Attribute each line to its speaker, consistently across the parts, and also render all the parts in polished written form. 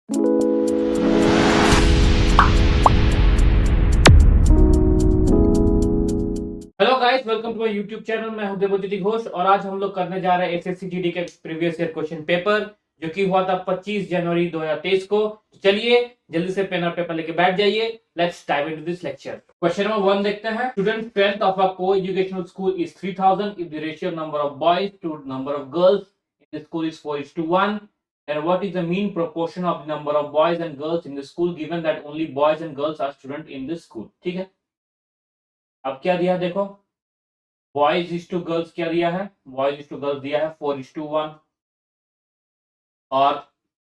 Speaker 1: Hello guys, welcome to my YouTube channel. मैं हूं देवज्योति घोष और आज हम लोग करने जा रहे हैं एसएससी जीडी के प्रीवियस ईयर क्वेश्चन पेपर जो कि हुआ था 25 जनवरी 2023 को। तो चलिए जल्दी से पेन और पेपर लेके बैठ जाइए। Let's dive into this lecture. Question number 1 देखते हैं। Student strength of a coeducational school is 3000 if the ratio number of boys to number of girls in the school is 4:1 and what is the mean proportion of the number of boys and girls in the school given that only boys and girls are student in this school। ठीक है, अब क्या दिया देखो, boys is to girls क्या दिया है, boys is to girls दिया है 4:1 और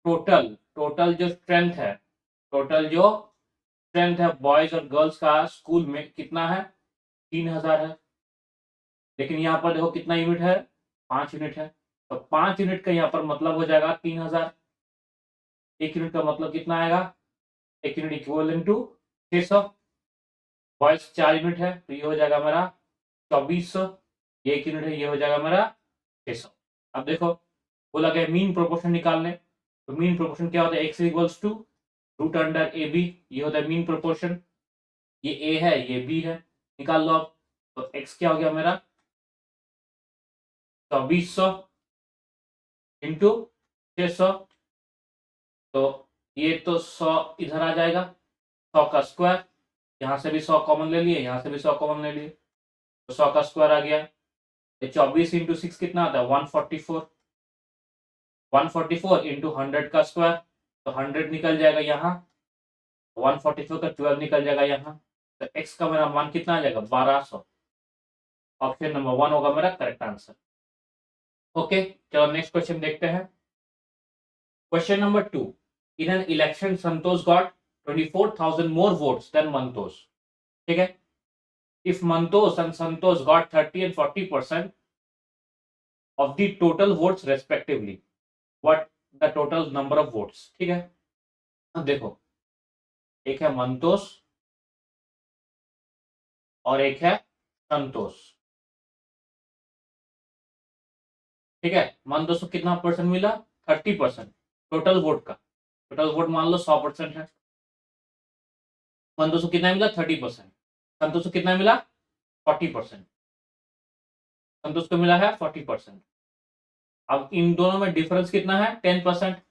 Speaker 1: टोटल टोटल जो स्ट्रेंथ है, टोटल जो स्ट्रेंथ है बॉयज और गर्ल्स का स्कूल में कितना है, 3000 है। लेकिन यहाँ पर देखो कितना यूनिट है, 5 यूनिट है। तो 5 यूनिट का यहाँ पर मतलब हो जाएगा 3000। एक यूनिट का मतलब कितना आएगा, एक unit equivalent to 600। Boys 4 unit है तो ये हो जाएगा मेरा 2400। ये एक यूनिट है, ये हो जाएगा मेरा 600। अब देखो बोला गया मीन प्रोपोर्शन निकालने, तो मीन प्रोपोर्शन क्या होता है, x equals to root under A B, ये होता है मीन प्रोपोर्शन। ये a है, ये b है, निकाल लो आप। तो x क्या हो गया मेरा 2400 इंटू 600। तो ये तो 100 इधर आ जाएगा, 100 का स्क्वायर, यहाँ से भी 100 कॉमन ले लिए, यहाँ से भी 100 कॉमन ले लिए, तो 100 का स्क्वायर आ गया। 24 इंटू 6 कितना आता है 144, 144 इंटू 100 का स्क्वायर, तो 100 निकल जाएगा यहाँ, 144 का 12 निकल जाएगा यहाँ। तो x का मेरा मान कितना आ जाएगा 1200। ऑप्शन नंबर 1 होगा मेरा करेक्ट आंसर। ओके, चलो नेक्स्ट क्वेश्चन देखते हैं। Question number 2, in an election Santosh got 24,000 more votes than Mantosh. ठीक है, if Mantosh and Santosh got 30 and 40% of the total votes respectively, what the total number of votes। ठीक है, अब देखो एक है मंतोष और एक है संतोष। ठीक है, मंतोष को कितना परसेंट मिला, 30% टोटल वोट का। टोटल वोट मान लो 100% है, मंतोष को कितना मिला 30%, संतोष को कितना मिला 40%, संतोष को मिला है 40%। अब इन दोनों में डिफरेंस कितना है 10%।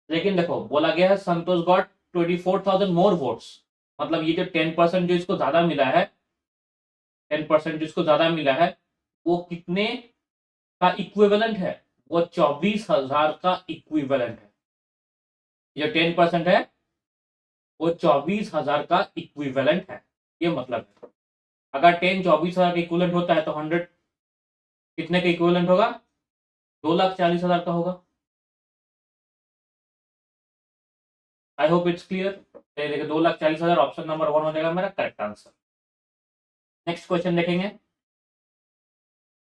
Speaker 1: लेकिन देखो बोला गया है संतोष गॉट 24,000 मोर वोट्स, मतलब ये जो 10% जो इसको ज्यादा मिला है, 10% जो इसको ज्यादा मिला है वो कितने का इक्विवेलेंट है, वो 24,000 का इक्विवेलेंट है। ये 10% है वो 24,000 का इक्विवेलेंट है, ये मतलब है। अगर 10 24,000 का इक्विवेलेंट होता है तो 100 कितने का इक्विवेलेंट होगा, 2,40,000 का होगा। I hope it's clear. देखिए 2,40,000 ऑप्शन नंबर 1 हो जाएगा मेरा करेक्ट आंसर। नेक्स्ट क्वेश्चन देखेंगे।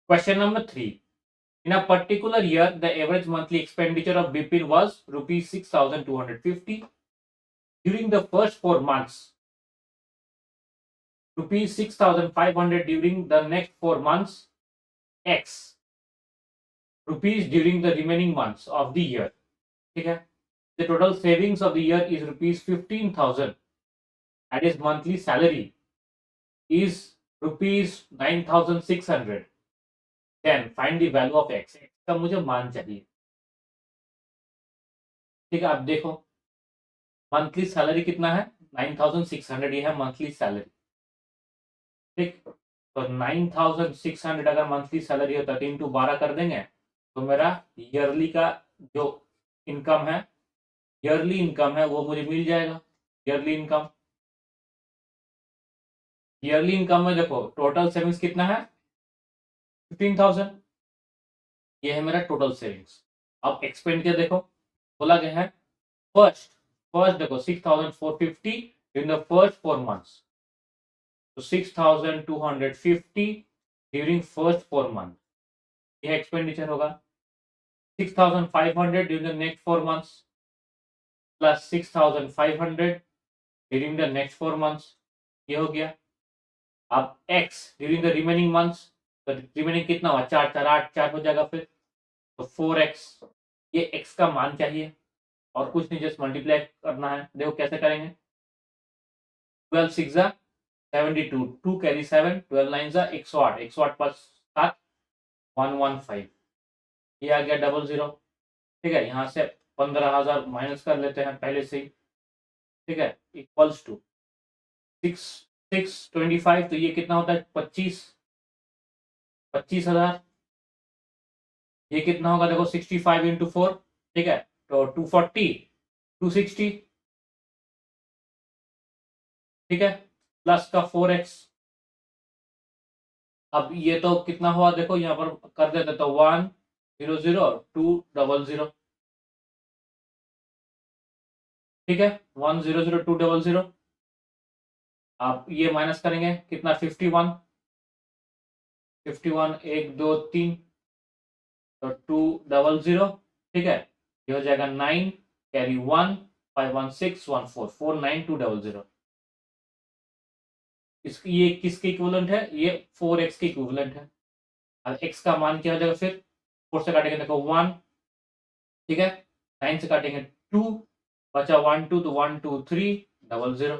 Speaker 1: Question number 3, in a particular year the average monthly expenditure of Bipin was rupees 6,250 during the first 4 months, rupees 6,500 during the next 4 months, x rupees during the remaining months of the year। ठीक है, the total savings of the year is rupees 15,000 and his monthly salary is rupees 9,600, then find the value of x। x का मुझे मान चाहिए। ठीक है, अब देखो मंथली सैलरी कितना है 9,600, ये है मंथली सैलरी। ठीक, तो 9,600 अगर मंथली सैलरी होता है तो इंटू 12 कर देंगे तो मेरा ईयरली का जो इनकम है, ईयरली इनकम है वो मुझे मिल जाएगा। ईयरली इनकम, ईयरली इनकम में देखो टोटल सेविंग्स कितना है 15,000, ये है मेरा टोटल सेविंग्स। अब एक्सपेंडिचर देखो बोला गया है फर्स्ट फर्स्ट देखो 6,450 इन द फर्स्ट 4 months, तो 6,250 ड्यूरिंग फर्स्ट 4 month, यह एक्सपेंडिचर होगा। 6,500 during the next 4 months plus 6,500 during the next 4 months, ये हो गया। अब x during the remaining months, तो रिमेनिंग कितना हुआ 4 4 8 4 हो जाएगा फिर, तो 4x, ये x का मान चाहिए। और कुछ नहीं, जस्ट मल्टीप्लाई करना है। देखो कैसे करेंगे, 12 6 जा 72, 2 कैरी 7, 12 9 जा 108, 108 प्लस 7 115, ये आ गया 00। ठीक है, यहाँ से 15,000 माइनस कर लेते हैं पहले से ही। ठीक है, इक्वल्स टू 6 6 25, तो ये कितना होता है 25,000। ये कितना होगा देखो 65 इंटू 4। ठीक है, तो 240 260। ठीक है, प्लस का 4x। अब ये तो कितना हुआ देखो, यहाँ पर कर देते तो 1 0 0 2 0 0। ठीक है, 1 0 0 2 0 0। आप ये माइनस करेंगे कितना 51 51 1 2 3, तो 2 0 0। ठीक है, ये हो जाएगा 9 कैरी 1 5 1 6 1 4 4 9 2 0 0। ये किसके इक्विवेलेंट है, ये 4x के इक्विवेलेंट है। अब x का मान क्या हो जाएगा, फिर 4 से काटेंगे देखो 1। ठीक है, 9 से काटेंगे 2, बचा 1 2, तो 1 2 3 0 0।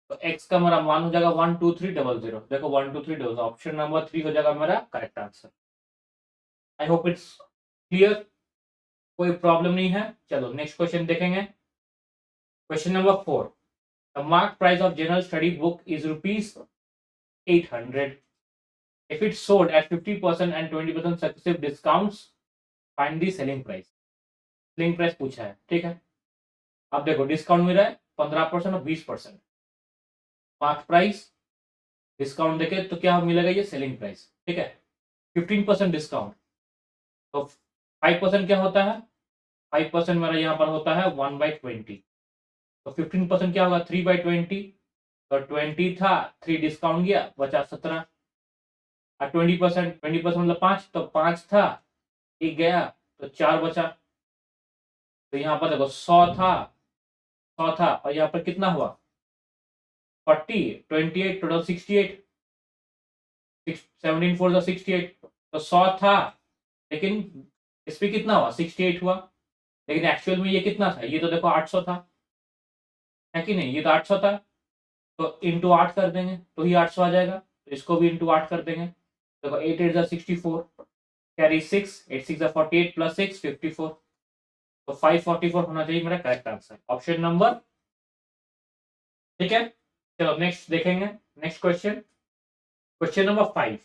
Speaker 1: तो x का मेरा मान हो जाएगा 1 2 3 0 0। देखो 1 2 3 0 0, ऑप्शन नंबर 3 हो जाएगा मेरा correct answer. I hope it's clear, कोई प्रॉब्लम नहीं है। चलो नेक्स्ट क्वेश्चन देखेंगे। Question number 4, the mark price of general study book is ₹800। If it's sold at 50% and 20% successive discounts, find the selling price. Selling price पूछा है। ठीक है, अब देखो डिस्काउंट मिल रहा है 15% और 20%। मार्क प्राइस डिस्काउंट देके तो क्या मिलेगा, ये सेलिंग प्राइस। ठीक है, 15% डिस्काउंट, तो 5% क्या होता है, 5% मेरा यहाँ पर होता है 1/20। तो 15% क्या होगा 3/20। तो 20 था, 3 डिस्काउंट गया, बचा 17। 20% मतलब 5, तो 5 था, 1 गया, तो 4 बचा। तो यहाँ पर देखो 100 था और यहाँ पर कितना हुआ 40 28 टोटल 68, 17 4 68। तो 100 था, लेकिन इस पे कितना हुआ 68 हुआ, लेकिन एक्चुअल में ये कितना था, ये तो देखो 800 था, है कि नहीं, ये तो 800 था। तो इंटू 8 कर देंगे तो ही 800 आ जाएगा, तो इसको भी इंटू 8 कर देंगे। देखो 8 8 64, कैरी 6 8 6 48 प्लस 6 54। तो 544 होना चाहिए मेरा करेक्ट आंसर, ऑप्शन नंबर। ठीक है, चलो नेक्स्ट देखेंगे। Next question, question number 5,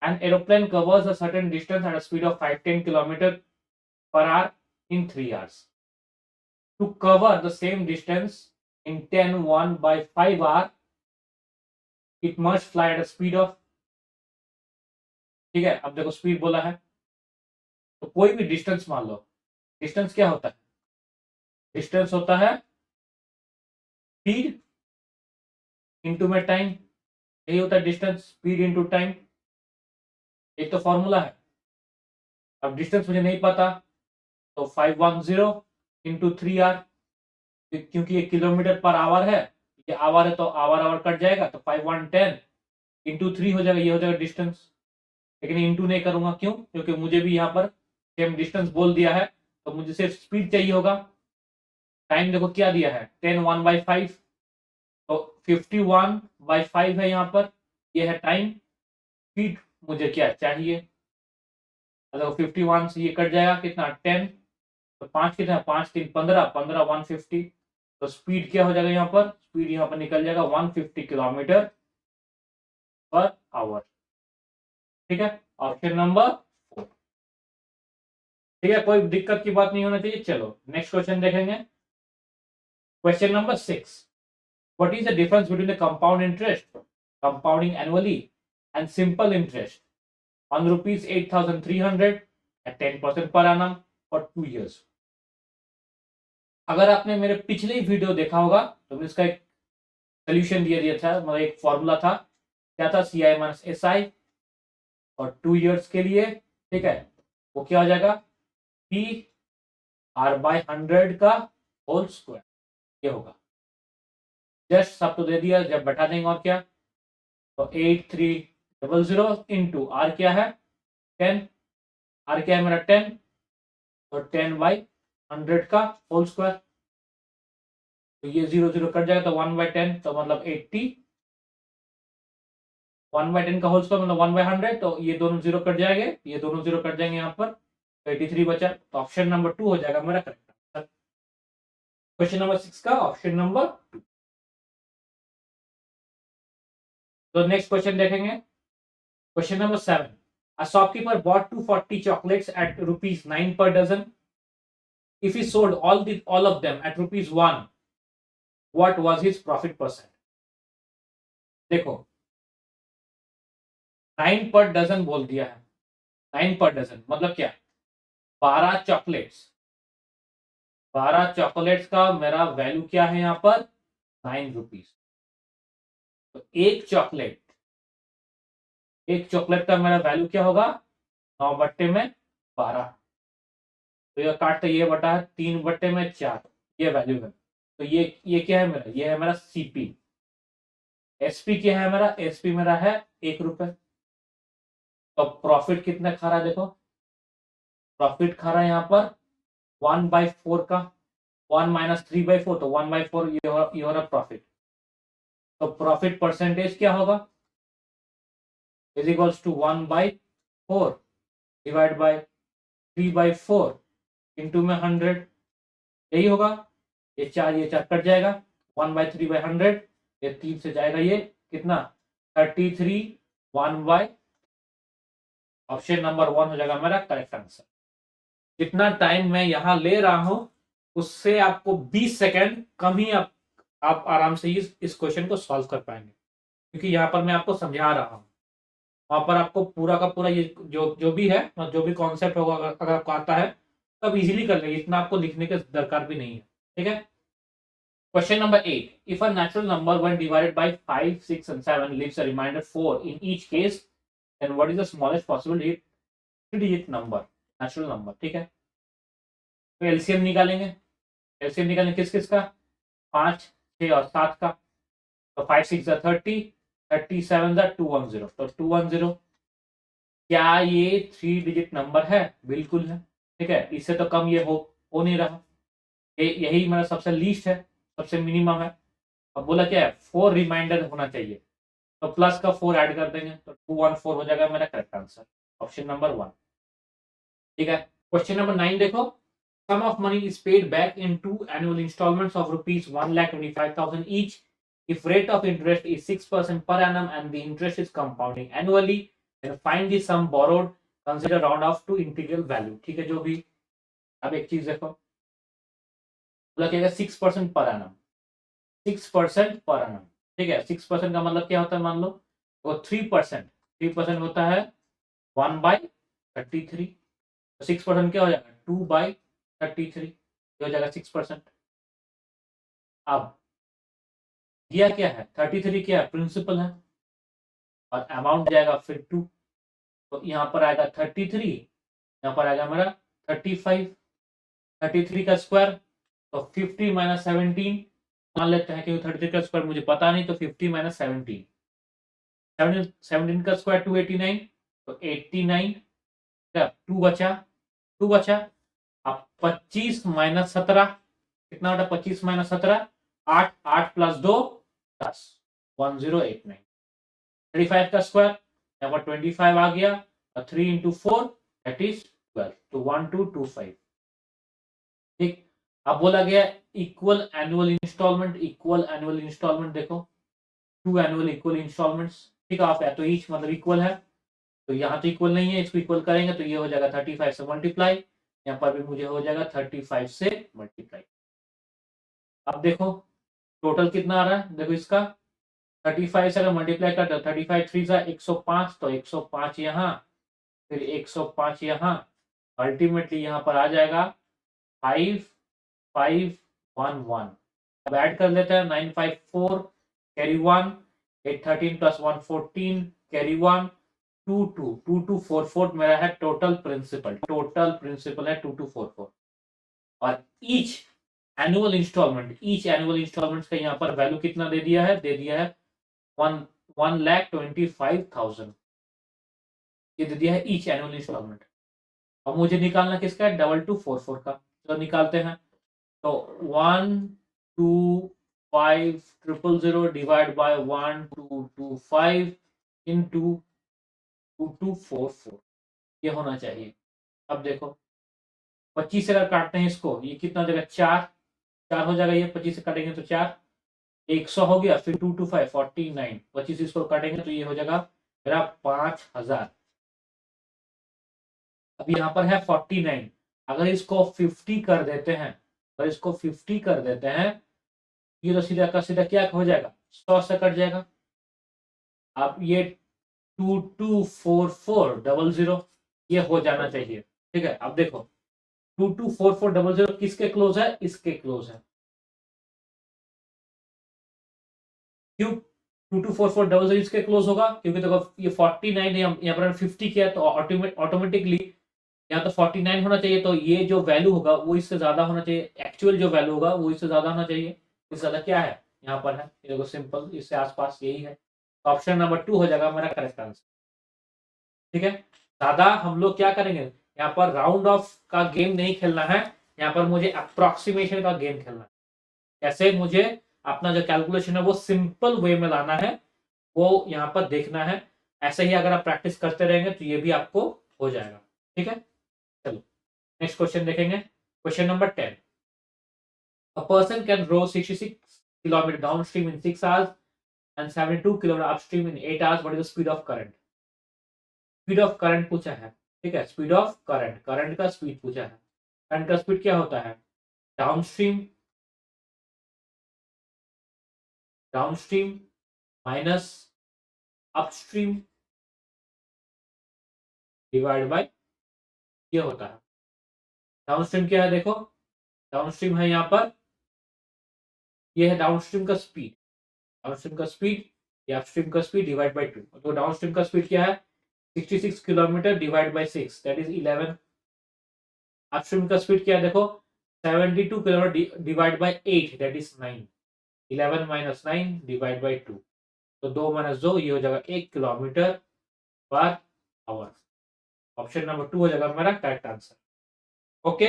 Speaker 1: an aeroplane covers a certain distance at a speed of 510 km/h in 3 hours. To cover the same distance in 10 1 by 5 hours, it must fly at a speed of। ठीक है, अब देखो speed बोला है, तो कोई भी distance मान लो। डिस्टेंस क्या होता है, डिस्टेंस होता है स्पीड इंटू में टाइम, यही होता है डिस्टेंस, स्पीड इंटू टाइम, एक तो फॉर्मूला है। अब डिस्टेंस मुझे नहीं पता, तो 510 इंटू 3 आर, क्योंकि ये किलोमीटर पर आवर है, ये आवर है तो आवर आवर कट जाएगा, तो 5110 इंटू 3 हो जाएगा, ये हो जाएगा डिस्टेंस। लेकिन इंटू नहीं करूंगा, क्यों, क्योंकि मुझे भी यहाँ पर सेम डिस्टेंस बोल दिया है, तो मुझे सिर्फ स्पीड चाहिए होगा। टाइम देखो क्या दिया है 10 1 by 5, तो 51/5 है यहाँ पर, ये है टाइम। स्पीड मुझे क्या चाहिए, देखो 51 से ये कट जाएगा कितना 10, तो 5 कितना 5 3 15 15 150। तो स्पीड क्या हो जाएगा यहाँ पर, स्पीड यहाँ पर निकल जाएगा 150 किलोमीटर पर आवर। ठीक है, ऑप्शन नंबर 4। ठीक है, कोई दिक्कत की बात नहीं होना चाहिए। चलो नेक्स्ट क्वेश्चन देखेंगे। Question number 6, what is the difference between the compound interest, compounding annually, and simple interest on rupees 8,300 at 10% per annum for 2 years? अगर आपने मेरे पिछले ही वीडियो देखा होगा तो मैंने इसका एक सोल्यूशन दिया था, मतलब एक फॉर्मूला था, क्या था CI माइनस SI और 2 इयर्स के लिए। ठीक है, वो क्या हो जाएगा PR/100 का होल स्क्वायर, ये होगा। जस्ट सब तो दे दिया, जब बैठा देंगे और क्या, तो 8300 इंटू आर क्या है 10, आर क्या है मेरा 10, तो 10/100 100 का होल स्क्वायर, तो ये 0 0 कट जाएगा, तो 1/10 तो मतलब 80, 1/10 का होल स्क्वायर मतलब 1/100, तो ये दोनों 0 कट जाएंगे, ये दोनों 0 कट जाएंगे यहाँ पर, 83 बचा, तो ऑप्शन नंबर 2 हो जाएगा मेरा करेक्ट आंसर। क्वेश्चन नंबर 6 का ऑप्शन नंबर 2। तो नेक्स्ट क्वेश्चन देखेंगे, question number 7। A shopkeeper bought 240 chocolates at rupees 9 per dozen. If he sold all of them at rupees 1, what was his profit percent? देखो 9 पर dozen बोल दिया है, 9 पर dozen मतलब क्या, 12 चॉकलेट्स, 12 चॉकलेट्स का मेरा वैल्यू क्या है यहाँ पर 9 रुपीज। तो एक चॉकलेट का मेरा वैल्यू क्या होगा 9/12, तो ये काटते ये बटा है 3/4, ये वैल्यू है। तो ये क्या है मेरा, ये है मेरा सीपी। एसपी क्या है मेरा, एसपी मेरा है 1 रुपए। तो प्रॉफिट कितना खा रहा है, देखो प्रॉफिट खा रहा है यहाँ पर 1/4 का, 1 माइनस 3/4, तो 1/4 ये हो रहा प्रॉफिट। तो प्रॉफिट परसेंटेज क्या होगा, is equals to 1/4 divide by 3/4 into में 100, यही होगा। ये 4 कट जाएगा, 1/3/100, ये 3 से जाएगा, ये कितना 33, 1/, ऑप्शन नंबर 1 हो जाएगा मेरा करेक्ट आंसर। जितना टाइम मैं यहाँ ले रहा हूं उससे आपको 20 सेकेंड कम ही आप आराम से इस क्वेश्चन को सॉल्व कर पाएंगे, क्योंकि यहाँ पर मैं आपको समझा रहा हूँ। वहां पर आपको पूरा का पूरा ये जो भी है, जो भी कॉन्सेप्ट होगा, अगर आपको आता है तब इजीली कर लेंगे, इतना आपको लिखने की दरकार भी नहीं है। ठीक है, question number 8। If a natural number when divided by 5, 6 and 7 leaves a remainder 4 in each case, then what is the smallest possible digit number, natural number. ठीक है, तो एलसीएम निकालेंगे, एलसीएम निकालेंगे किस किस का, 5, 6 और 7 का। तो 5 6 30, 37 210, तो 210 क्या ये 3 डिजिट नंबर है, बिल्कुल है। ठीक है, इससे तो कम ये हो नहीं रहा, यही मेरा सबसे लीस्ट है, सबसे मिनिमम है। अब बोला क्या है 4 रिमाइंडर होना चाहिए, तो प्लस का 4 ऐड कर देंगे, तो 214 हो जाएगा मेरा करेक्ट आंसर, ऑप्शन नंबर 1। ठीक है, क्वेश्चन नंबर 9 देखो। Sum of money is paid back in 2 annual installments of rupees 1,25,000 each. If rate of interest is 6% per annum and the interest is compounding annually, then find the sum borrowed. Consider round off to integral value. ठीक है, जो भी। अब एक चीज देखो, बोला क्या 6% पर एनम, 6% पर एनम। ठीक है, 6% का मतलब क्या होता है, मान लो वो 3% होता है 1/33, 6% क्या हो जाएगा 2/33, हो जाएगा 6%। अब दिया क्या है 33, क्या है प्रिंसिपल है, और अमाउंट जाएगा फिर 2, तो यहाँ पर आएगा 33, यहाँ पर आएगा मेरा 35, 33 का स्क्वायर तो 50 माइनस 17 मान लेते हैं, क्योंकि 33 का स्क्वायर मुझे पता नहीं, तो 50 माइनस 17, 17 का स्क्वायर 289, तो 89 का 2 बचा। अब 25 माइनस 17 कितना होता, 25 माइनस 17 8, 8 प्लस 2 10, 1089। 35 का स्क्वायर यहाँ पर 25 आ गया, 3 इंटू 4 दैट इज 12, तो 1225। ठीक, अब बोला गया equal annual instalment, equal annual instalment देखो 2 एनुअल इक्वल इंस्टॉलमेंट्स। ठीक है, आप या तो ईच मतलब इक्वल है, तो यहाँ तो इक्वल नहीं है, इसको इक्वल करेंगे तो ये हो जाएगा 35 से मल्टीप्लाई, यहाँ पर भी मुझे हो जाएगा 35 से मल्टीप्लाई। अब देखो टोटल कितना आ रहा है, देखो इसका 35 से अगर मल्टीप्लाई करते हो 35 3 से 105, तो 105 यहाँ, फिर 105 यहाँ, अल्टीमेटली यहाँ पर आ जाएगा 5511। अब ऐड कर लेते हैं 954 कैरी 1, 813 प्लस 114 कैरी 1, 2244 मेरा है टोटल प्रिंसिपल है 2244। और ईच एनुअल इंस्टॉलमेंट का यहाँ पर वैल्यू कितना दे दिया है 1,25,000, ये दे दिया है ईच एनुअल इंस्टॉलमेंट। अब मुझे निकालना किसका है 2244 का, तो निकालते हैं। तो 125,000 डिवाइड बाय 1225 इंटू 2244, ये होना चाहिए। अब देखो 25 से अगर काटते हैं इसको, ये कितना हो जाएगा, 4 4 हो जाएगा, ये 25 से काटेंगे तो 4, 100 हो गया, फिर 225 49, 25 इसको काटेंगे तो ये हो जाएगा मेरा 5000। अब यहाँ पर है 49, अगर इसको 50 कर देते हैं, अगर इसको 50 कर देते हैं, ये तो सीधा का सीधा क्या हो जाएगा, 100 से कट जाएगा। अब ये 224400 ये हो जाना चाहिए। ठीक है, अब देखो 224400 किसके क्लोज है, इसके क्लोज है। क्यों 224400 इसके क्लोज होगा, क्योंकि देखो ये 49 है, यहाँ पर 50 किया तो ऑटोमेटिकली यहाँ तो 49 होना चाहिए, तो ये जो वैल्यू होगा वो इससे ज्यादा होना चाहिए, एक्चुअल जो वैल्यू होगा वो इससे ज्यादा होना चाहिए। इससे ज्यादा क्या है, यहाँ पर है, ये देखो सिंपल, इससे आसपास यही है। ऑप्शन नंबर 2 हो जाएगा मेरा करेक्ट आंसर। ठीक है, ज्यादा हम लोग क्या करेंगे, यहाँ पर राउंड ऑफ का गेम नहीं खेलना है, यहाँ पर मुझे अप्रोक्सीमेशन का गेम खेलना है। कैसे, मुझे अपना जो कैलकुलेशन है वो सिंपल वे में लाना है, वो यहाँ पर देखना है। ऐसे ही अगर आप प्रैक्टिस करते रहेंगे तो ये भी आपको हो जाएगा। ठीक है, चलो नेक्स्ट क्वेश्चन देखेंगे। Question number 10, a person can row 66 kilometre downstream in 6 hours and 72 kilometre upstream in 8 hours, what is the speed of current. Speed of current पूछा है। ठीक है, स्पीड ऑफ करंट, करंट का स्पीड पूछा है। Current का speed क्या होता है, downstream, downstream minus upstream divide by ये होता है। डाउनस्ट्रीम क्या है, देखो डाउनस्ट्रीम है यहाँ पर, ये है डाउनस्ट्रीम का स्पीड, डाउनस्ट्रीम का स्पीड या अपस्ट्रीम का स्पीड डिवाइड बाय 2। तो डाउनस्ट्रीम का स्पीड क्या है, 66 kilometre divide by 6 that is 11। Upstream का स्पीड क्या है, देखो 72 kilometre divide by 8 that is 9। 11 minus 9 divide by 2, तो 2 माइनस 2 ये हो जाएगा 1 kilometre per hour. Option number 2 हो जाएगा हमारा करेक्ट आंसर। ओके,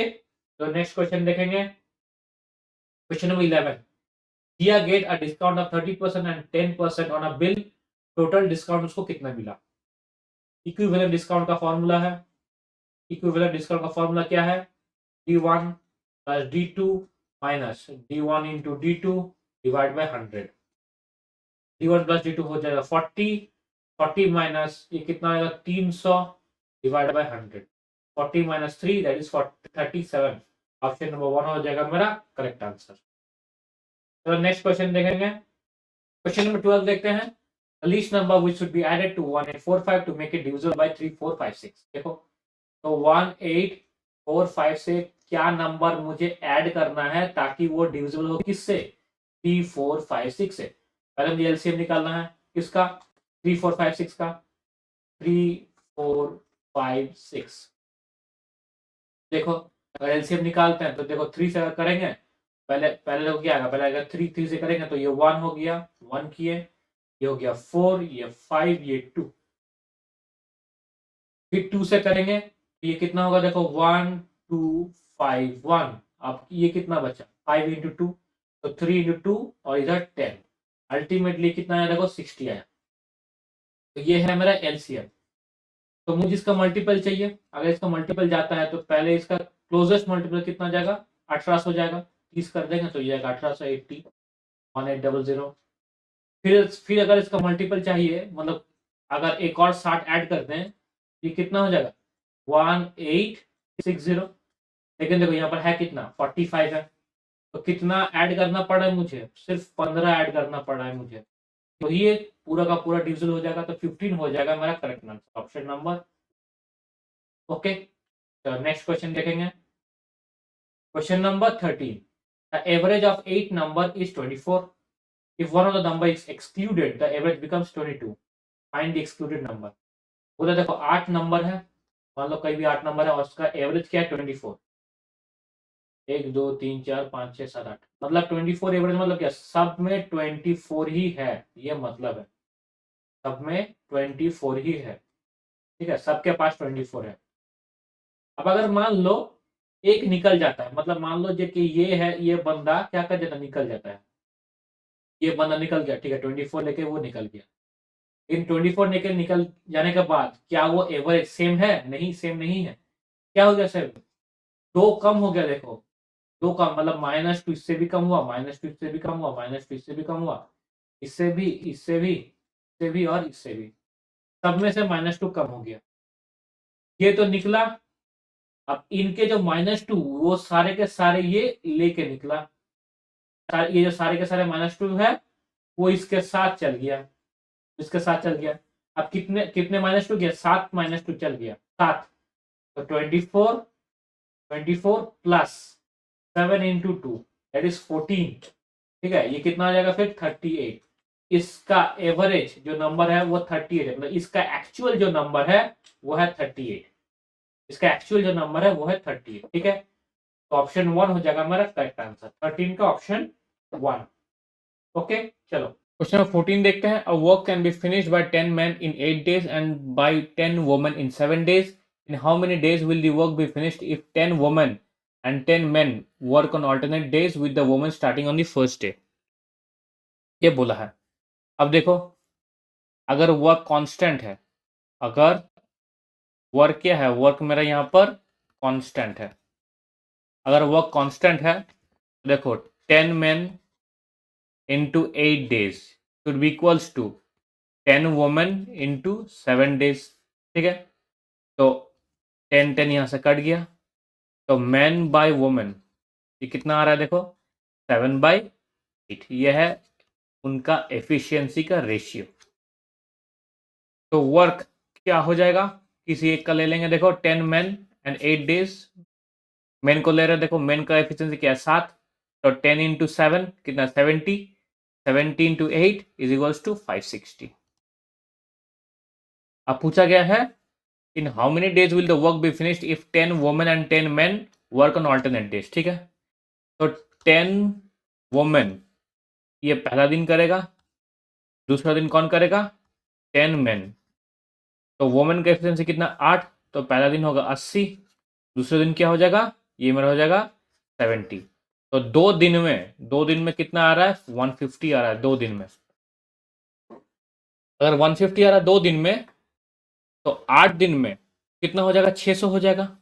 Speaker 1: तो नेक्स्ट क्वेश्चन देखेंगे। क्वेश्चन नंबर 11, दिया get a discount of 30% and 10% on a bill, total discount उसको कितना मिला। इक्विवेलेंट डिस्काउंट का फॉर्मूला है, इक्विवेलेंट डिस्काउंट का फॉर्मूला क्या है, D1 plus D2 minus D1 into D2 divide by 100। D1 plus D2 हो जाएगा 40, 40 माइनस ये कितना आएगा 300 divide by 100, 40 minus 3 that is 37। Option number 1 हो जाएगा मेरा करेक्ट आंसर। तो नेक्स्ट क्वेश्चन देखेंगे। क्वेश्चन नंबर 12 देखते हैं। A least number which should be added to 1845 to make it divisible by 3456। देखो तो 1845 से क्या नंबर मुझे ऐड करना है ताकि वो डिविजिबल हो किससे, 3456 से। पहले मुझे एलसीएम निकालना है किसका, 3456 का। 3456 देखो अगर एलसीएम निकालते हैं तो देखो 3 से अगर करेंगे, पहले पहले देखो क्या आएगा, पहले अगर 3 से करेंगे तो ये 1 हो गया, 1 किए, ये हो गया 4, ये 5, ये 2। फिर 2 से करेंगे तो ये कितना होगा, देखो 1 2 5 1। अब ये कितना बचा, 5 इंटू 2, तो 3 इंटू 2 और इधर 10, अल्टीमेटली कितना आया, देखो 60 आया। तो ये है मेरा एलसीएम। तो मुझे इसका मल्टीपल चाहिए, अगर इसका मल्टीपल जाता है तो पहले इसका क्लोजेस्ट मल्टीपल कितना जाएगा, 1800 हो जाएगा। 30 कर देंगे तो ये जाएगा 1880, 1800। फिर अगर इसका मल्टीपल चाहिए, मतलब अगर एक और 60 ऐड कर दें, ये कितना हो जाएगा 1860। लेकिन देखो यहाँ पर है कितना 45 है, तो कितना ऐड करना पड़ा है मुझे, सिर्फ 15 ऐड करना पड़ा है मुझे, तो ये पूरा का पूरा डिविजन हो जाएगा, तो 15 हो जाएगा मेरा correct answer, option number. Okay, तो नेक्स्ट क्वेश्चन देखेंगे। Question number 13, the average of 8 number is 24। If one of the number is excluded, the average becomes 22. Find the excluded number. बोला देखो 8 नंबर है, मान लो कहीं भी 8 नंबर है और उसका एवरेज क्या है 24। 1 2 3 4 5 6 7 8, मतलब 24 एवरेज, मतलब क्या सब में 24 ही है, ये मतलब है सब में 24 ही है। ठीक है, सबके पास 24 है। अब अगर मान लो एक निकल जाता है, मतलब मान लो जो कि ये है, ये बंदा क्या कर जाता है, निकल जाता है, ये बंदा निकल गया, ठीक है, 24 लेके वो निकल गया। इन 24 लेके निकल जाने के बाद क्या वो एवरेज सेम है? नहीं, सेम नहीं है। क्या हो गया सर? दो कम हो गया, देखो, दो कम, मतलब -2 इससे भी कम हुआ, -2 इससे भी कम हुआ, -2 इससे भी कम हुआ, इससे भी, इससे भी, इससे भी और इससे भी, सब में से -2 कम हो गया। ये तो निकला। अब इनके जो -2 वो सारे के सारे ये लेके निकला। ये जो सारे के सारे -2 है वो इसके साथ चल गया, इसके साथ चल गया। अब कितने कितने -2 गया? 7 -2 चल गया, 7। तो 24 प्लस 7 इंटू 2 दैट इज 14। ठीक है, ये कितना आ जाएगा फिर? 38। इसका एवरेज जो नंबर है वो 38 है, मतलब इसका एक्चुअल जो नंबर है वो है 38। इसका एक्चुअल जो नंबर है वो है 38। ठीक है, तो ऑप्शन 1 हो जाएगा मेरा करेक्ट आंसर, 13 का ऑप्शन 1। ओके, चलो क्वेश्चन नंबर 14 देखते हैं। A work can be finished by 10 men in 8 days and by 10 women in 7 days. In how many days will the work be finished if 10 women and 10 men work on alternate days with the women starting on the first day? ये बोला है। अब देखो, अगर work constant है, अगर work क्या है, वर्क मेरा यहाँ पर कांस्टेंट है, अगर वर्क कांस्टेंट है तो देखो 10 men into 8 days should be equals to 10 women into 7 days। ठीक है, तो 10 10 यहाँ से कट गया, तो मैन बाय वुमेन ये कितना आ रहा है? देखो 7/8, ये है उनका एफिशिएंसी का रेशियो। तो वर्क क्या हो जाएगा, किसी एक का ले लेंगे। देखो 10 men and 8 days, मेन को ले रहे हैं, देखो मेन का एफिशिएंसी क्या है? 7। तो 10 इंटू 7 कितना? 70। 70 इंटू 8 इज इक्वल्स टू 560। अब पूछा गया है in how many days will the work be finished if 10 women and 10 men work on alternate days. ठीक है, तो 10 वुमेन ये पहला दिन करेगा, दूसरा दिन कौन करेगा? 10 men। तो वुमेन का एफिशिएंसी कितना? 8। तो पहला दिन होगा 80, दूसरे दिन क्या हो जाएगा? ये मेरा हो जाएगा 70। तो 2 दिन में कितना आ रहा है? 150 आ रहा है 2 दिन में। अगर 150 आ रहा है 2 दिन में, तो 8 दिन में कितना हो जाएगा? 600 हो जाएगा।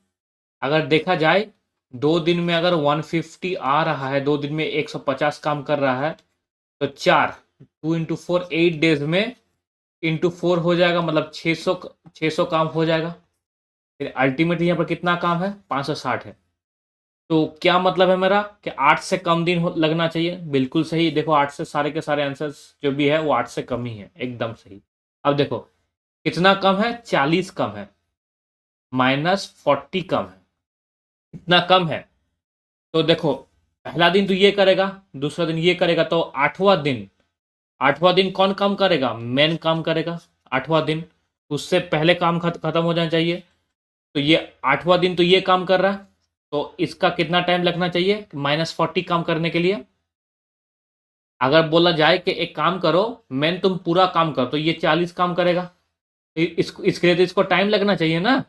Speaker 1: अगर देखा जाए 2 दिन में अगर 150 आ रहा है, 2 दिन में 150 काम कर रहा है, तो 4, 2 इंटू 4 8 डेज में इंटू 4 हो जाएगा, मतलब 600 काम हो जाएगा। फिर अल्टीमेटली यहाँ पर कितना काम है? 560 है। तो क्या मतलब है मेरा कि 8 से कम दिन लगना चाहिए। बिल्कुल सही, देखो 8 से सारे के सारे आंसर्स जो भी है वो 8 से कम ही है, एकदम सही। अब देखो कितना कम है? 40 कम है, -40 कम है, इतना कम है। तो देखो पहला दिन तो ये करेगा, दूसरा दिन ये करेगा, तो आठवां दिन कौन काम करेगा? मैन काम करेगा आठवां दिन। उससे पहले काम खत्म हो जाना चाहिए। तो ये आठवां दिन तो ये काम कर रहा है, तो इसका कितना टाइम लगना चाहिए -40 काम करने के लिए? अगर बोला जाए कि एक काम करो मैन, तुम पूरा काम करो, तो ये 40 काम करेगा। इसके लिए तो इसको टाइम लगना चाहिए ना।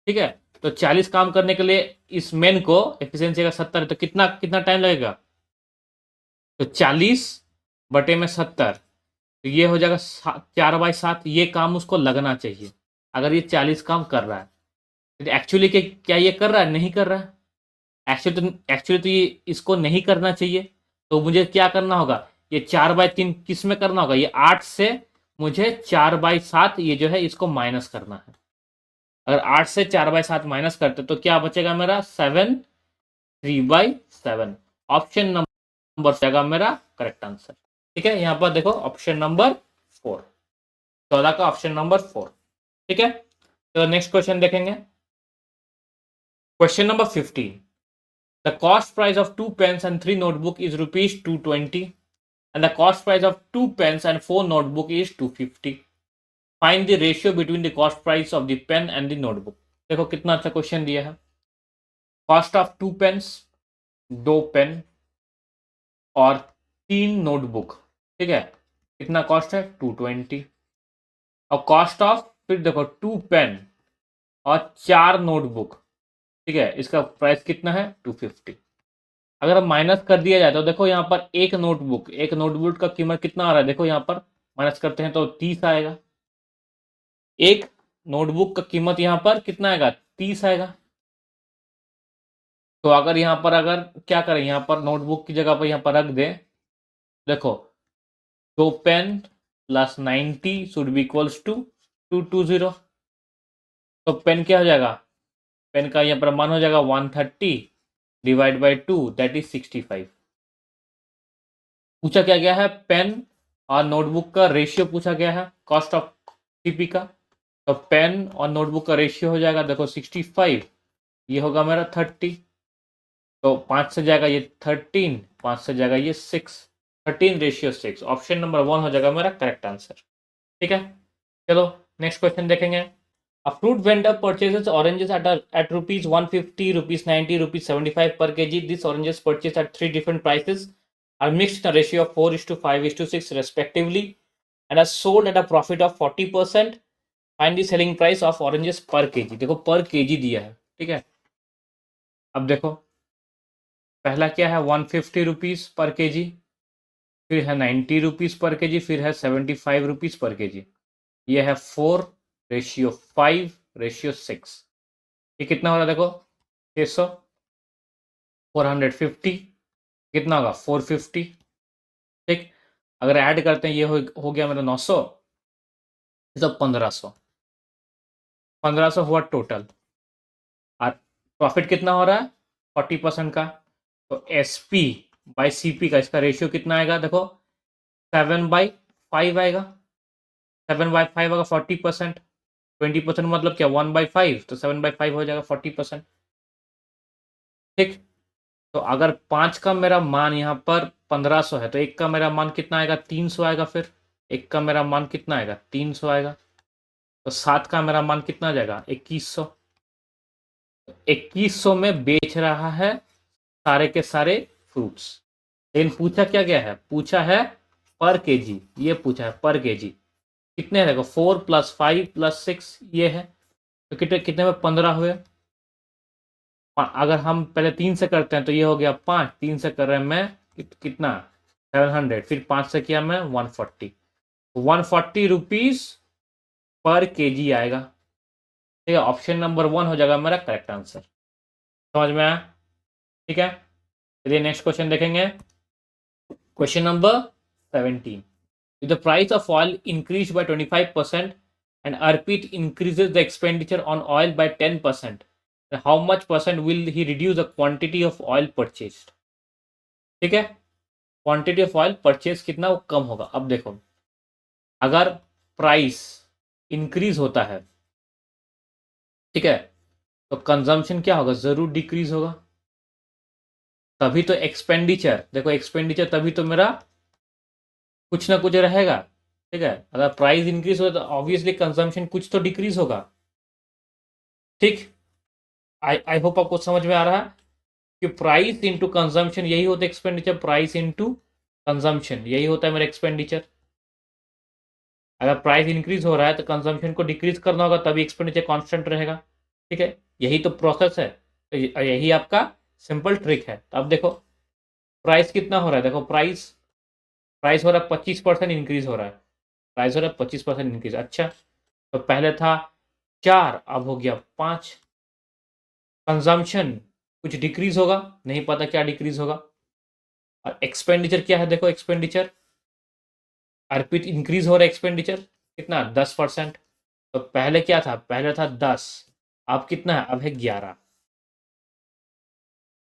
Speaker 1: ठीक है, तो 40 काम करने के लिए इस मैन को एफिशिएंसी का 70 है, तो कितना कितना टाइम लगेगा? तो 40/70, तो ये हो जाएगा 4/7। ये काम उसको लगना चाहिए अगर ये 40 काम कर रहा है। तो एक्चुअली क्या ये कर रहा है? नहीं कर रहा है। एक्चुअली तो ये इसको नहीं करना चाहिए। तो मुझे क्या करना होगा? ये 4/3 किस में करना होगा? ये 8 से मुझे 4/7 ये जो है इसको माइनस करना है। अगर 8 से 4/7 माइनस करते तो क्या बचेगा मेरा? 7 3/7। ऑप्शन नंबर जाएगा मेरा करेक्ट आंसर। ठीक है, यहां पर देखो ऑप्शन नंबर 4, 14 का ऑप्शन नंबर 4। ठीक है, तो नेक्स्ट क्वेश्चन देखेंगे। Question number 15। The cost price of 2 pens and 3 notebook is rupees 220 and the cost price of 2 pens and 4 notebook is 250. Find the ratio between the cost price of the pen and the notebook. देखो कितना अच्छा question दिया है। Cost of 2 pens, 2 pen और 3 notebook. ठीक है, कितना cost है? 220। और कॉस्ट ऑफ फिर देखो 2 पेन और 4 नोटबुक, ठीक है, इसका प्राइस कितना है 250। अगर माइनस कर दिया जाए तो देखो यहाँ पर एक नोटबुक का कीमत कितना आ रहा है, देखो यहाँ पर माइनस करते हैं तो 30 आएगा। एक नोटबुक का कीमत यहाँ पर कितना आएगा, 30 आएगा। तो अगर यहाँ पर अगर क्या करें, यहाँ पर नोटबुक की जगह पर यहाँ पर रख दें, देखो 2 pen plus 90 should be equals to 220। तो पेन क्या हो जाएगा, पेन का यहाँ पर मान हो जाएगा 130 डिवाइड बाई 2 दैट इज 65। पूछा क्या गया है, पेन और नोटबुक का रेशियो पूछा गया है, कॉस्ट ऑफ सीपी का। तो पेन और नोटबुक का रेशियो हो जाएगा, देखो 65, ये होगा मेरा 30। तो 5 से जाएगा ये 13, 5 से जाएगा ये 6, 13:6। ऑप्शन नंबर 1 हो जाएगा मेरा करेक्ट आंसर। ठीक है, चलो नेक्स्ट क्वेश्चन देखेंगे। A fruit vendor purchases oranges at rupees 150, rupees 90, rupees 75 per kg. These oranges purchased at 3 different prices are mixed in a ratio of 4:5:6 respectively and are sold at a profit of 40%. Find the selling price of oranges per kg. देखो per kg दिया है, ठीक है। अब देखो पहला क्या है 150 रुपीज पर के जी, फिर है 90 रुपीज पर के जी, फिर है 75 रुपीज पर के जी। ये है 4:5:6। ये कितना हो रहा है देखो 600, 450 कितना होगा 450। ठीक, अगर ऐड करते हैं ये हो गया मेरा 900, तो 1500, 1500 हुआ टोटल। और प्रॉफिट कितना हो रहा है 40% का। तो S P by C P का इसका रेशियो कितना आएगा, देखो 7/5 आएगा। 7/5 आएगा 40%, 20% मतलब क्या 1/5, तो 7/5 हो जाएगा 40%। ठीक, तो अगर 5 का मेरा मान यहाँ पर 1500 है, तो एक का मेरा मान कितना आएगा 300 आएगा। फिर एक का मेरा मान कितना आएगा 300 आएगा। तो 7 का मेरा मान कितना आ जाएगा 2100। 2100 में बेच रहा है सारे के सारे फ्रूट्स। लेकिन पूछा क्या गया है, पूछा है पर केजी, ये पूछा है पर केजी। कितने है देखो 4+5+6 ये है, तो कितने कितने में 15 हुए। अगर हम पहले 3 से करते हैं तो ये हो गया 5, 3 से कर रहे हैं मैं कितना 700, फिर 5 से किया मैं 140, 140 रुपीज पर केजी आएगा। ठीक है, ऑप्शन नंबर 1 हो जाएगा मेरा करेक्ट आंसर। समझ में आया, ठीक है। चलिए नेक्स्ट क्वेश्चन देखेंगे। Question number 17। If the price of oil increased by 25% and Arpit increases the expenditure on oil by 10%, then how much percent will he reduce the quantity of oil purchased? ठीक है, quantity of oil purchase कितना वो कम होगा। अब देखो अगर price increase होता है, ठीक है, तो कंजम्पशन क्या होगा, जरूर डिक्रीज होगा। तभी तो एक्सपेंडिचर, देखो एक्सपेंडिचर तभी तो मेरा कुछ ना कुछ रहेगा। ठीक है, अगर प्राइस इंक्रीज हो तो ऑब्वियसली कंजम्पशन कुछ तो डिक्रीज होगा। ठीक, आई होप आपको समझ में आ रहा है कि प्राइस इंटू कंजम्पशन यही होता है एक्सपेंडिचर, प्राइस इंटू कंजम्पशन यही होता है मेरा एक्सपेंडिचर। अगर प्राइस इंक्रीज हो रहा है तो कंजम्पशन को डिक्रीज करना होगा, तभी एक्सपेंडिचर कांस्टेंट रहेगा। ठीक है, यही तो प्रोसेस है, तो यही आपका सिंपल ट्रिक है। तो अब देखो प्राइस कितना हो रहा है, देखो प्राइस प्राइस हो रहा है 25% इंक्रीज हो रहा है, प्राइस हो रहा है 25% इंक्रीज। अच्छा, तो पहले था 4, अब हो गया 5। कंजम्पशन कुछ डिक्रीज होगा, नहीं पता क्या डिक्रीज होगा। और एक्सपेंडिचर क्या है, देखो एक्सपेंडिचर अर्पित इंक्रीज हो रहा है एक्सपेंडिचर कितना 10%। तो पहले क्या था, पहले था 10, अब कितना है, अब है 11।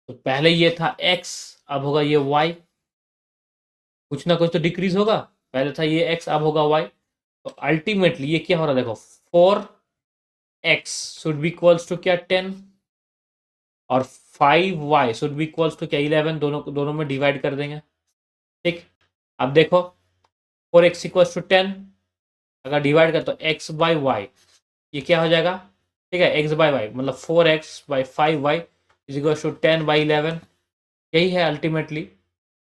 Speaker 1: तो पहले ये था x, अब होगा ये y, कुछ ना कुछ तो डिक्रीज होगा। पहले था ये x, अब होगा y। तो अल्टीमेटली ये क्या हो रहा है, देखो 4x should be equals to क्या 10, और 5y should be equals to क्या 11, दोनों दोनों में डिवाइड कर देंगे। ठीक, अब देखो 4x इक्वल्स टू 10, अगर डिवाइड कर तो x बाई वाई ये क्या हो जाएगा, ठीक है, x बाई वाई मतलब 4x/5y इज इक्वल टू 10/11। यही है अल्टीमेटली,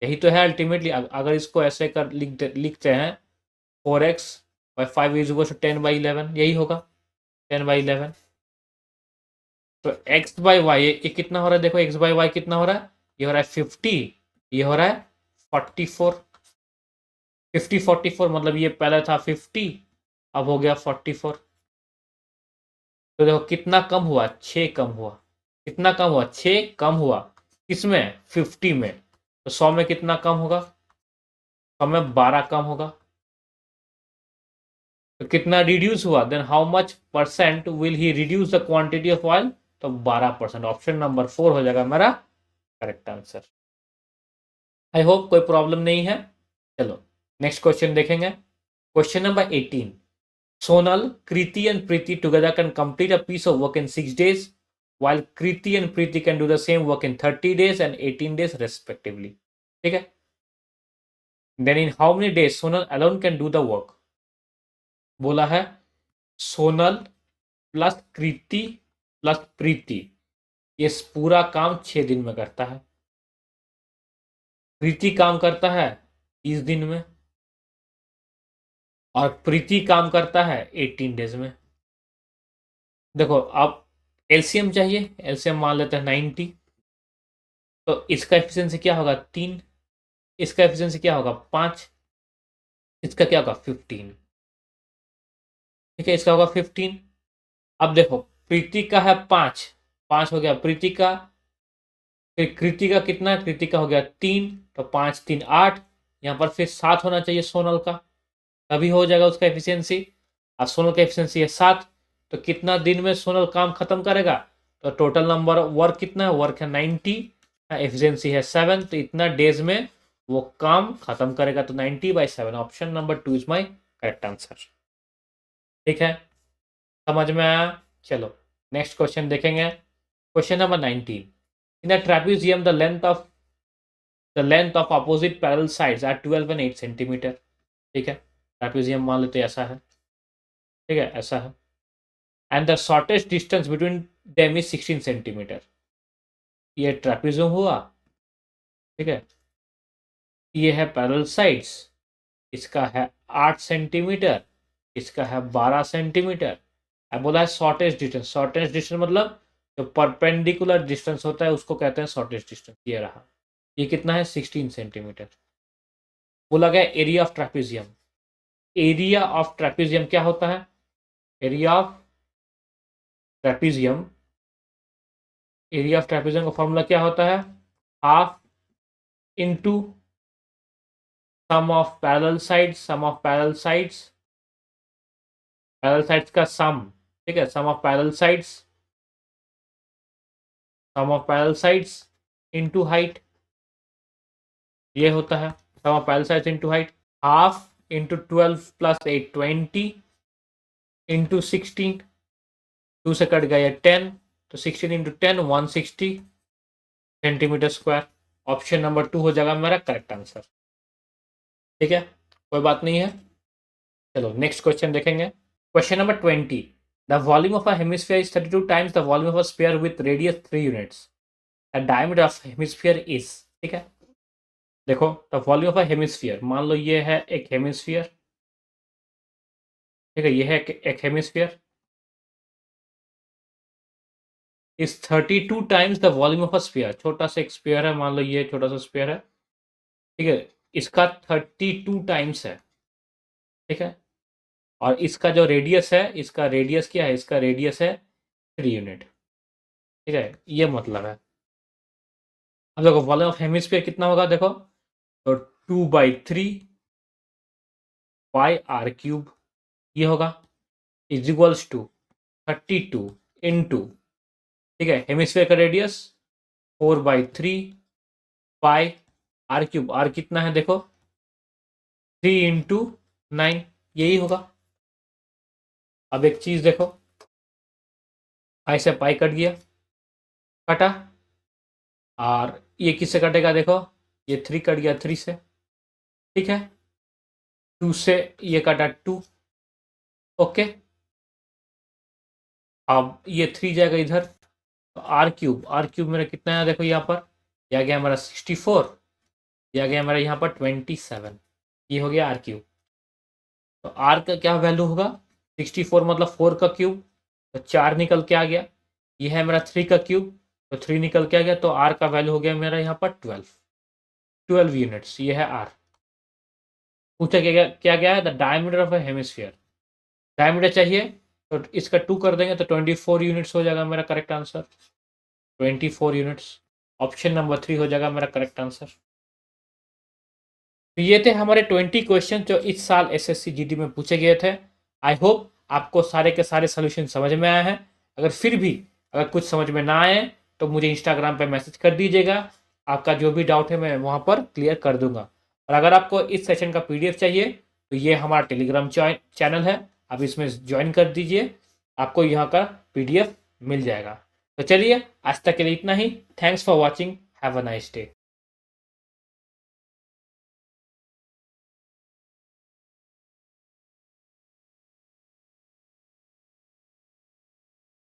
Speaker 1: यही तो है अल्टीमेटली। अगर इसको ऐसे कर लिखते हैं 4x/5 इज इक्वल टू 10/11, यही होगा 10/11। तो x बाई वाई ये कितना हो रहा है, देखो x बाई वाई कितना हो रहा है, ये हो रहा है 50, ये हो रहा है 44, 50 44 मतलब ये पहले था 50, अब हो गया 44। तो देखो कितना कम हुआ, 6 कम हुआ, कितना कम हुआ, 6 कम हुआ, किसमें, 50 में। तो 100 में कितना कम होगा, 100 में 12 कम होगा। तो कितना रिड्यूस हुआ, then how much percent will he reduce the quantity of oil, तो 12%। ऑप्शन नंबर 4 हो जाएगा मेरा करेक्ट आंसर। आई होप कोई प्रॉब्लम नहीं है। चलो नेक्स्ट क्वेश्चन देखेंगे। Question number 18, Sonal, Kriti and Preeti together can complete a piece of work in 6 days, while Kriti and Preeti can do the same work in 30 days and 18 days respectively. ठीक है, then in how many days Sonal alone can do the work? बोला है Sonal plus कृति plus प्रीति ये पूरा काम 6 दिन में करता है, प्रीति काम करता है 30 दिन में, और प्रीति काम करता है 18 डेज में। देखो अब एलसीएम चाहिए, एलसीएम मान लेते हैं 90, तो इसका एफिशिएंसी क्या होगा 3, इसका एफिशिएंसी क्या होगा 5, इसका क्या होगा 15। ठीक है, इसका होगा 15। अब देखो प्रीति का है 5, 5 हो गया प्रीति का, फिर कृति का कितना है, कृति का हो गया 3, तो 5 3 8, यहाँ पर फिर 7 होना चाहिए सोनल का, तभी हो जाएगा उसका एफिशिएंसी। अब सोनल का एफिशिएंसी है 7, तो कितना दिन में सोनल काम खत्म करेगा, तो टोटल नंबर वर्क कितना है, वर्क है 90, एफिशिएंसी है 7, तो इतना डेज में वो काम खत्म करेगा, तो 90/7। Option number 2 is my correct answer. ठीक है, समझ में आया। चलो नेक्स्ट क्वेश्चन देखेंगे। Question number 19, in the trapezium the length of opposite parallel sides are 12 and 8 centimetre. ठीक है, ट्रेपेजियम मान लेते ऐसा है, ठीक है ऐसा है, and the shortest distance between them is 16 centimetre. ये ट्रेपेजियम हुआ, ठीक है, ये है पैरेलल साइड्स, इसका है 8 सेंटीमीटर, इसका है 12 सेंटीमीटर। अब बोला है शॉर्टेस्ट डिस्टेंस, शॉर्टेस्ट डिस्टेंस मतलब जो परपेंडिकुलर डिस्टेंस होता है उसको कहते हैं शॉर्टेस्ट डिस्टेंस। ये रहा, ये कितना है 16 सेंटीमीटर। बोला गया area of trapezium, area of trapezium क्या होता है, area of trapezium, area of trapezium का फॉर्मूला क्या होता है, half into sum of parallel sides, sum of parallel sides, parallel sides का सम, ठीक है, sum of parallel sides, sum of parallel sides into height, ये होता है sum of parallel sides into height. Half into 12 + 8 20 into 16, 2 से cut गया 10, तो 16 into 10 160 centimetre square. Option number 2 हो जाएगा मेरा करेक्ट आंसर। ठीक है, कोई बात नहीं है। चलो नेक्स्ट क्वेश्चन देखेंगे। Question number 20, the volume of a hemisphere is 32 times the volume of a sphere with radius 3 units, the diameter of hemisphere is. ठीक है, देखो the volume of a hemisphere, मान लो ये है एक हेमिस्फीयर, ठीक है, ये है एक hemisphere, is 32 times the volume of a sphere. छोटा सा एक स्फीयर है, मान लो ये छोटा सा स्फीयर है, ठीक है, इसका 32 टाइम्स है, ठीक है, और इसका जो रेडियस है, इसका रेडियस क्या है, इसका रेडियस है 3 यूनिट। ठीक है, ये मतलब है। अब देखो वॉल्यूम ऑफ हेमिस्फीयर कितना होगा, देखो तो 2/3 पाई आर क्यूब ये होगा, इज इक्वल्स टू 32 इंटू, ठीक है, हेमिस्फीयर का radius 4/3 pi r cube, r कितना है देखो 3 इंटू 9, यही होगा। अब एक चीज देखो, आई से पाई कट गया, कटा, और ये किससे कटेगा, देखो ये 3 कट गया 3 से, ठीक है, 2 से ये कटा 2, ओके, अब ये 3 जाएगा इधर, तो आर क्यूब, आर क्यूब मेरा कितना है देखो यहाँ पर, यह आ गया हमारा 64, यह आ गया हमारा यहाँ पर 27, ये हो गया आर क्यूब। तो आर का क्या वैल्यू होगा, 64 मतलब 4 का क्यूब, तो 4 निकल के आ गया, ये है मेरा 3 का क्यूब, तो 3 निकल के आ गया, तो आर का वैल्यू हो गया मेरा यहाँ पर 12 यूनिट्स। ये है आर। पूछा क्या गया है, the diameter of A hemisphere. Diameter चाहिए तो इसका 2 कर देंगे तो 24 यूनिट्स हो जाएगा मेरा correct answer. 24 units, option number 3 हो जाएगा मेरा करेक्ट आंसर। तो ये थे हमारे 20 क्वेश्चन जो इस साल एसएससी जीडी में पूछे गए थे। आई होप आपको सारे के सारे सोल्यूशन समझ में आए हैं। अगर फिर भी अगर कुछ समझ में ना आए तो मुझे इंस्टाग्राम पे मैसेज कर दीजिएगा, आपका जो भी डाउट है मैं वहाँ पर क्लियर कर दूंगा। और अगर आपको इस सेशन का पीडीएफ चाहिए तो ये हमारा टेलीग्राम चैनल है, आप इसमें ज्वाइन कर दीजिए, आपको यहाँ का पीडीएफ मिल जाएगा। तो चलिए आज तक के लिए इतना ही। Thanks for watching, have a nice day.